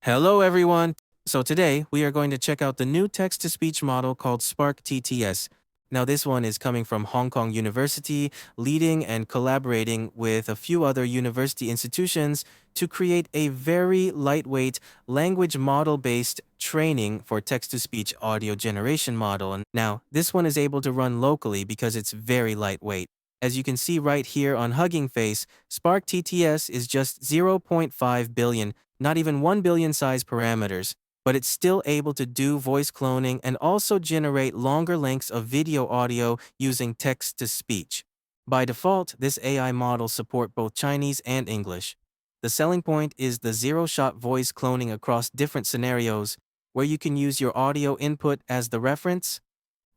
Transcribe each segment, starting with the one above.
Hello, everyone. So today we are going to check out the new text-to-speech model called Spark TTS. Now, this one is coming from Hong Kong University, leading and collaborating with a few other university institutions to create a very lightweight language model-based training for text-to-speech audio generation model. And now, this one is able to run locally because it's very lightweight. As you can see right here on Hugging Face, Spark TTS is just 0.5 billion, not even 1 billion size parameters, but it's still able to do voice cloning and also generate longer lengths of video audio using text-to-speech. By default, this AI model supports both Chinese and English. The selling point is the zero-shot voice cloning across different scenarios, where you can use your audio input as the reference.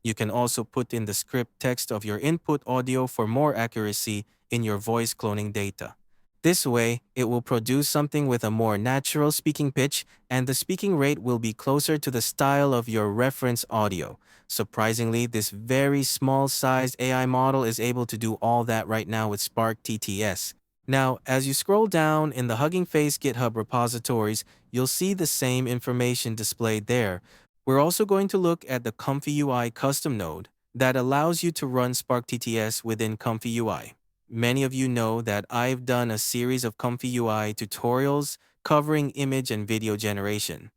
You can also put in the script text of your input audio for more accuracy in your voice cloning data. This way, it will produce something with a more natural speaking pitch, and the speaking rate will be closer to the style of your reference audio. Surprisingly, this very small-sized AI model is able to do all that right now with Spark TTS. Now, as you scroll down in the Hugging Face GitHub repositories, you'll see the same information displayed there. We're also going to look at the ComfyUI custom node that allows you to run Spark TTS within ComfyUI. Many of you know that I've done a series of ComfyUI tutorials covering image and video generation.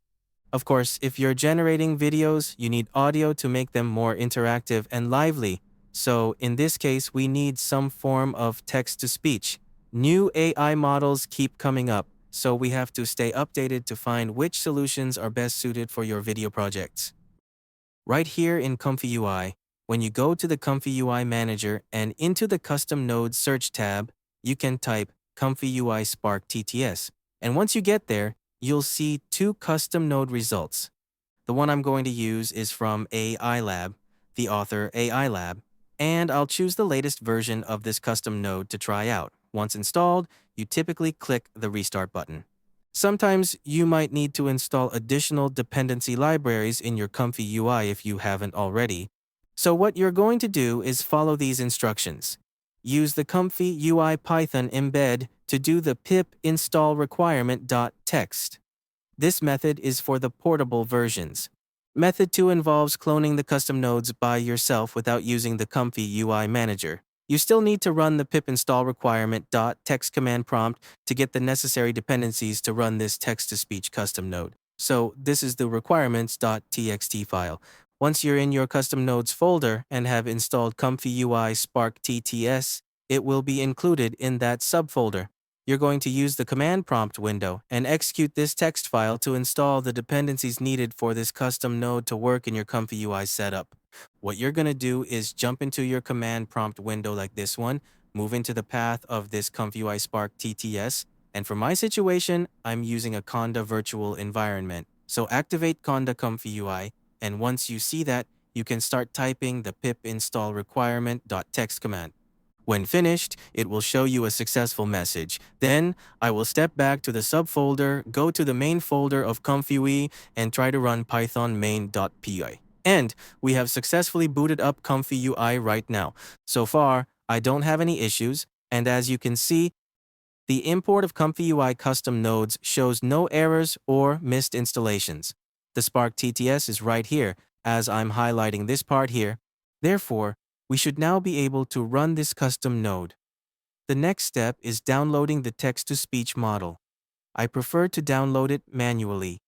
Of course, if you're generating videos, you need audio to make them more interactive and lively. So in this case, we need some form of text-to-speech. New AI models keep coming up, so we have to stay updated to find which solutions are best suited for your video projects. Right here in ComfyUI, when you go to the ComfyUI Manager and into the Custom Node Search tab, you can type ComfyUI Spark TTS. And once you get there, you'll see two custom node results. The one I'm going to use is from AI Lab, the author AI Lab, and I'll choose the latest version of this custom node to try out. Once installed, you typically click the Restart button. Sometimes you might need to install additional dependency libraries in your ComfyUI if you haven't already. So what you're going to do is follow these instructions. Use the ComfyUI Python embed to do the pip install requirement.txt. This method is for the portable versions. Method 2 involves cloning the custom nodes by yourself without using the ComfyUI Manager. You still need to run the pip install requirement.txt command prompt to get the necessary dependencies to run this text-to-speech custom node. So this is the requirements.txt file. Once you're in your custom nodes folder and have installed ComfyUI Spark TTS, it will be included in that subfolder. You're going to use the command prompt window and execute this text file to install the dependencies needed for this custom node to work in your ComfyUI setup. What you're going to do is jump into your command prompt window like this one, move into the path of this ComfyUI Spark TTS, and for my situation, I'm using a Conda virtual environment. So activate Conda ComfyUI, and once you see that, you can start typing the pip install requirement.txt command. When finished, it will show you a successful message. Then, I will step back to the subfolder, go to the main folder of ComfyUI, and try to run python main.py. And we have successfully booted up ComfyUI right now. So far, I don't have any issues, and as you can see, the import of ComfyUI custom nodes shows no errors or missed installations. The Spark TTS is right here, as I'm highlighting this part here. Therefore, we should now be able to run this custom node. The next step is downloading the text-to-speech model. I prefer to download it manually.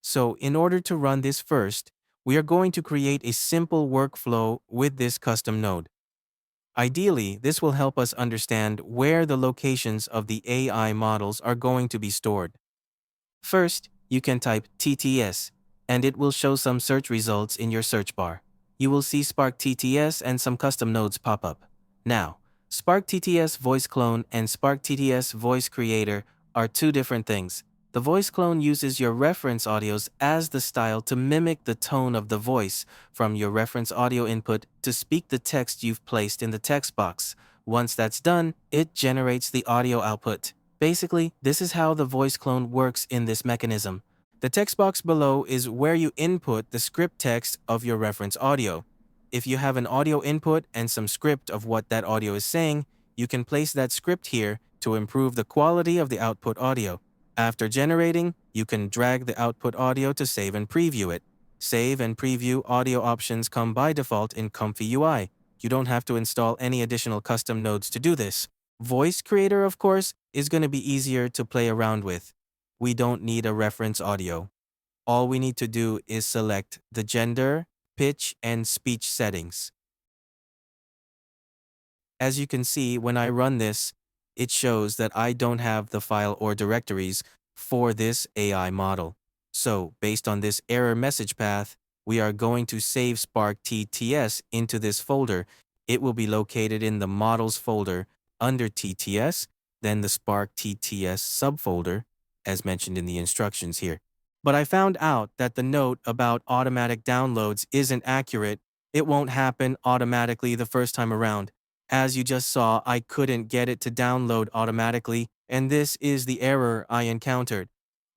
So in order to run this first, we are going to create a simple workflow with this custom node. Ideally, this will help us understand where the locations of the AI models are going to be stored. First, you can type TTS, and it will show some search results in your search bar. You will see Spark TTS and some custom nodes pop up. Now, Spark TTS Voice Clone and Spark TTS Voice Creator are two different things. The voice clone uses your reference audios as the style to mimic the tone of the voice from your reference audio input to speak the text you've placed in the text box. Once that's done, it generates the audio output. Basically, this is how the voice clone works in this mechanism. The text box below is where you input the script text of your reference audio. If you have an audio input and some script of what that audio is saying, you can place that script here to improve the quality of the output audio. After generating, you can drag the output audio to save and preview it. Save and preview audio options come by default in ComfyUI. You don't have to install any additional custom nodes to do this. Voice Creator, of course, is going to be easier to play around with. We don't need a reference audio. All we need to do is select the gender, pitch, and speech settings. As you can see, when I run this, it shows that I don't have the file or directories for this AI model. So, based on this error message path, we are going to save Spark TTS into this folder. It will be located in the Models folder under TTS, then the Spark TTS subfolder, as mentioned in the instructions here. But I found out that the note about automatic downloads isn't accurate. It won't happen automatically the first time around. As you just saw, I couldn't get it to download automatically, and this is the error I encountered.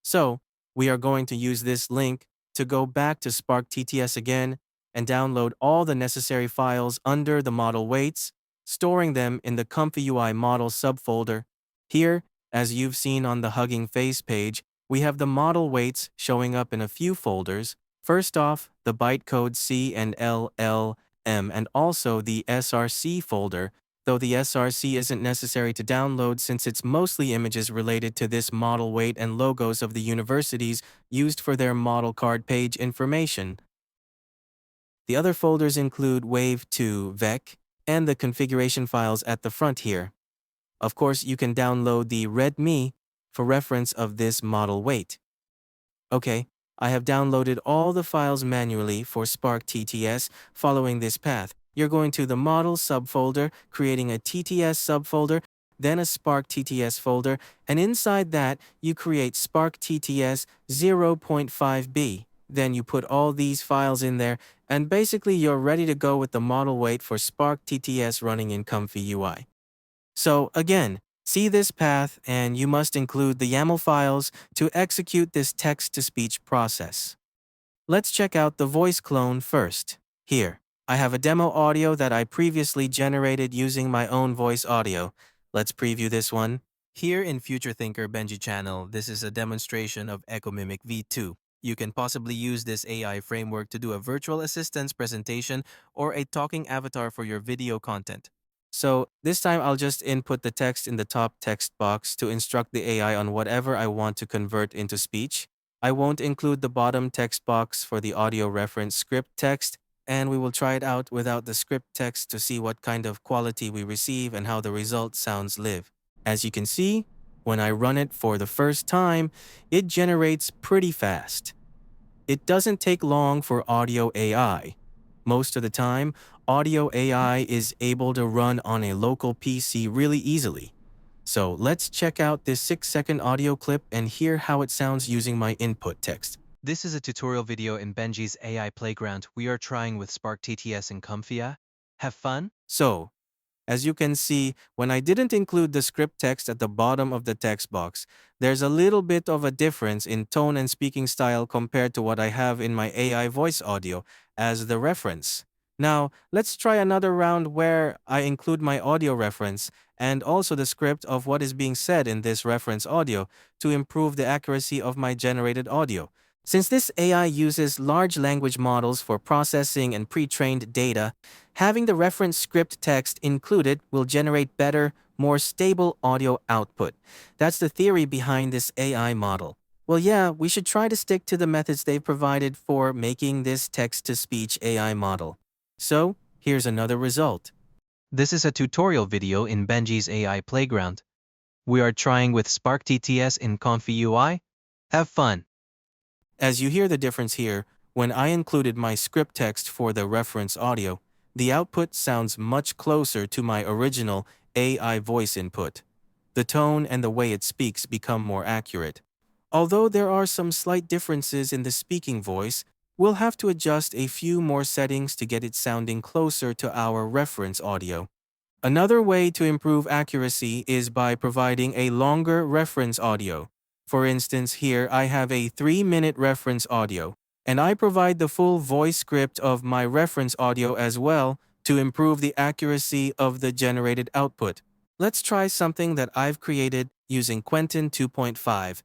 So, we are going to use this link to go back to Spark TTS again and download all the necessary files under the model weights, storing them in the ComfyUI model subfolder. Here, as you've seen on the Hugging Face page, we have the model weights showing up in a few folders. First off, the bytecode C and LLM and also the SRC folder, though the SRC isn't necessary to download since it's mostly images related to this model weight and logos of the universities used for their model card page information. The other folders include Wave2, VEC, and the configuration files at the front here. Of course, you can download the README for reference of this model weight. Okay, I have downloaded all the files manually for Spark TTS following this path. You're going to the Model subfolder, creating a TTS subfolder, then a Spark TTS folder, and inside that, you create Spark TTS 0.5b. Then you put all these files in there, and basically you're ready to go with the model weight for Spark TTS running in ComfyUI. So again, see this path and you must include the YAML files to execute this text-to-speech process. Let's check out the voice clone first. Here, I have a demo audio that I previously generated using my own voice audio. Let's preview this one. Here in Future Thinker Benji channel, this is a demonstration of EchoMimic V2. You can possibly use this AI framework to do a virtual assistant's presentation or a talking avatar for your video content. So this time I'll just input the text in the top text box to instruct the AI on whatever I want to convert into speech. I won't include the bottom text box for the audio reference script text, and we will try it out without the script text to see what kind of quality we receive and how the result sounds live. As you can see, when I run it for the first time, it generates pretty fast. It doesn't take long for audio AI. Most of the time, audio AI is able to run on a local PC really easily. So let's check out this 6-second audio clip and hear how it sounds using my input text. This is a tutorial video in Benji's AI Playground. We are trying with Spark TTS and ComfyUI. Have fun? So, as you can see, when I didn't include the script text at the bottom of the text box, there's a little bit of a difference in tone and speaking style compared to what I have in my AI voice audio as the reference. Now, let's try another round where I include my audio reference and also the script of what is being said in this reference audio to improve the accuracy of my generated audio. Since this AI uses large language models for processing and pre-trained data, having the reference script text included will generate better, more stable audio output. That's the theory behind this AI model. Well, yeah, we should try to stick to the methods they've provided for making this text-to-speech AI model. So, here's another result. This is a tutorial video in Benji's AI Playground. We are trying with Spark TTS in ComfyUI. Have fun! As you hear the difference here, when I included my script text for the reference audio, the output sounds much closer to my original AI voice input. The tone and the way it speaks become more accurate. Although there are some slight differences in the speaking voice, we'll have to adjust a few more settings to get it sounding closer to our reference audio. Another way to improve accuracy is by providing a longer reference audio. For instance, here I have a 3-minute reference audio, and I provide the full voice script of my reference audio as well to improve the accuracy of the generated output. Let's try something that I've created using Quentin 2.5.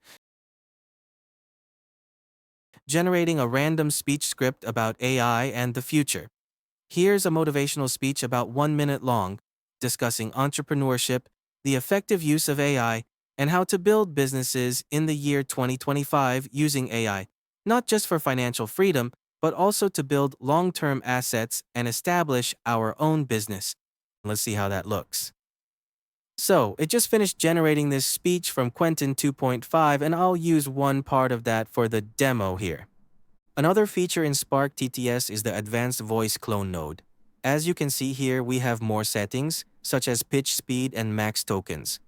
generating a random speech script about AI and the future. Here's a motivational speech about 1 minute long, discussing entrepreneurship, the effective use of AI, and how to build businesses in the year 2025 using AI, not just for financial freedom, but also to build long-term assets and establish our own business. Let's see how that looks. So, it just finished generating this speech from Quentin 2.5, and I'll use one part of that for the demo here. Another feature in Spark TTS is the Advanced Voice Clone node. As you can see here, we have more settings, such as pitch speed and max tokens.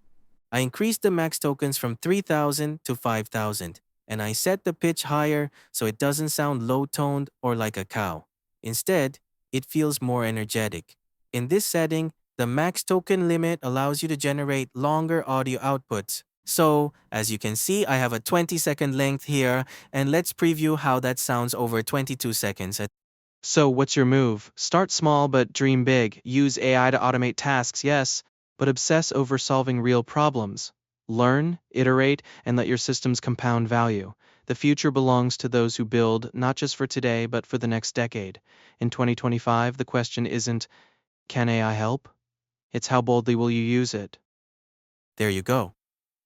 I increased the max tokens from 3,000 to 5,000, and I set the pitch higher so it doesn't sound low-toned or like a cow. Instead, it feels more energetic. In this setting, the max token limit allows you to generate longer audio outputs. So, as you can see, I have a 20-second length here, and let's preview how that sounds over 22 seconds. So, what's your move? Start small but dream big. Use AI to automate tasks, yes, but obsess over solving real problems. Learn, iterate, and let your systems compound value. The future belongs to those who build, not just for today, but for the next decade. In 2025, the question isn't, can AI help? It's how boldly will you use it? There you go.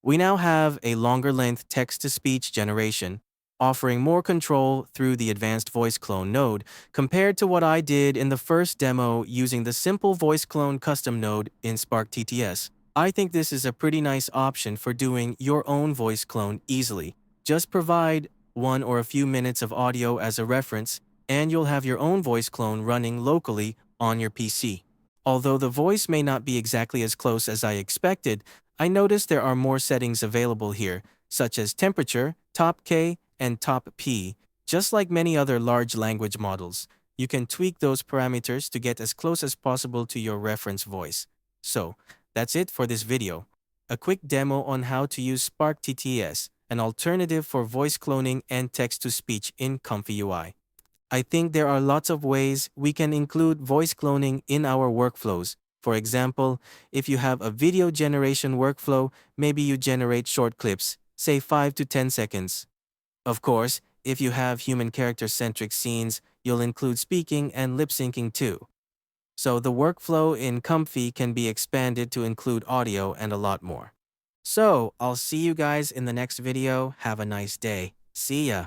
We now have a longer length text-to-speech generation, offering more control through the advanced voice clone node compared to what I did in the first demo using the simple voice clone custom node in Spark TTS. I think this is a pretty nice option for doing your own voice clone easily. Just provide 1 or a few minutes of audio as a reference, and you'll have your own voice clone running locally on your PC. Although the voice may not be exactly as close as I expected, I noticed there are more settings available here, such as temperature, top K, and top P. Just like many other large language models, you can tweak those parameters to get as close as possible to your reference voice. So, that's it for this video. A quick demo on how to use Spark TTS, an alternative for voice cloning and text-to-speech in ComfyUI. I think there are lots of ways we can include voice cloning in our workflows. For example, if you have a video generation workflow, maybe you generate short clips, say 5 to 10 seconds. Of course, if you have human character-centric scenes, you'll include speaking and lip syncing too. So the workflow in Comfy can be expanded to include audio and a lot more. So, I'll see you guys in the next video. Have a nice day. See ya.